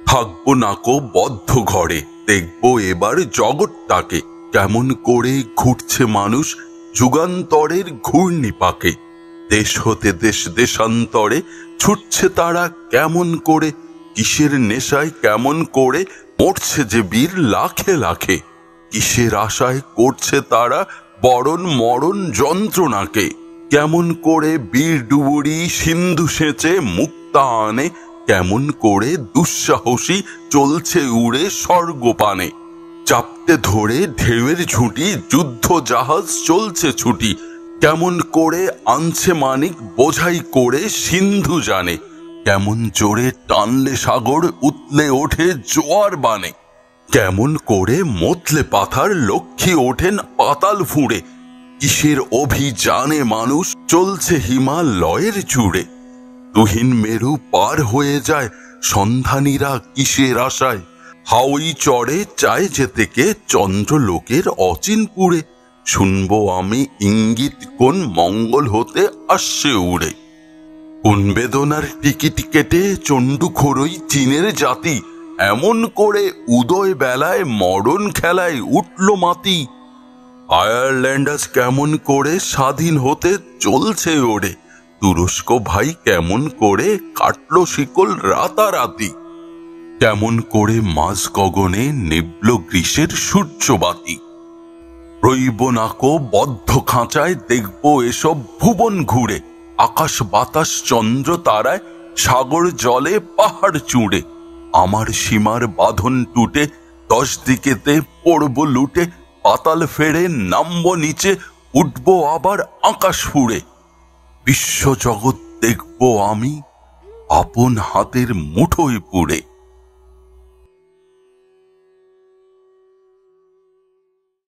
থাকবো নাকো বদ্ধ ঘরে, দেখবো এবার জগৎটাকে, কেমন করে ঘুরছে মানুষ যুগান্তরের ঘূর্ণিপাকে। দেশ হতে দেশ দেশান্তরে ছুটছে তারা কেমন করে, কিসের নেশায় কেমন করে মরছে যে বীর লাখে লাখে। কিসের আশায় করছে তারা বরণ মরণ যন্ত্রণাকে, কেমন করে বীর ডুবুরি সিন্ধু সেচে মুক্তা আনে, কেমন করে দুঃসাহসী চলছে উড়ে স্বর্গপানে। চাপতে ধরে ঢেউয়ের ঝুঁটি যুদ্ধ জাহাজ চলছে ছুটি, কেমন করে আনছে মানিক বোঝাই করে সিন্ধু জানে, কেমন জোরে টানলে সাগর উতলে ওঠে জোয়ার বানে, কেমন করে মতলে পাথার লক্ষ্মী ওঠেন পাতাল ফুঁড়ে। কিসের অভিযানে মানুষ চলছে হিমালয়ের চূড়ে, তুহিন মেরু পার হয়ে যায় সন্ধানীরা কিসের আশায়, হাওই চড়ে চায় যেতে কে চন্দ্রলোকের অচিনপুরে। শুনবো আমি ইঙ্গিত কোন মঙ্গল হতে আসছে উড়ে, কোন বেদনার টিকিট কেটে চণ্ডুখোরই চীনের জাতি, এমন করে উদয় বেলায় মরণ খেলায় উঠল মাতি। আয়ারল্যান্ড আজ কেমন করে স্বাধীন হতে চলছে ওরে, তুরস্ক ভাই কেমন করে কাটলো শিকল রাতারাতি, কেমন করে মাঝ গগনে নিবল গ্রীষ্মের সূর্যবাতি। রইব নাকো বদ্ধ খাঁচায়, দেখবো এসব ভুবন ঘুরে, আকাশ বাতাস চন্দ্র তারায় সাগর জলে পাহাড় চূড়ে। আমার সীমার বাঁধন টুটে 10 দিকেতে পড়ব লুটে, পাতাল ফেরে নামবো নিচে, উঠবো আবার আকাশ ফুঁড়ে। বিশ্বজগৎ দেখবো আমি আপন হাতের মুঠোয় পুড়ে।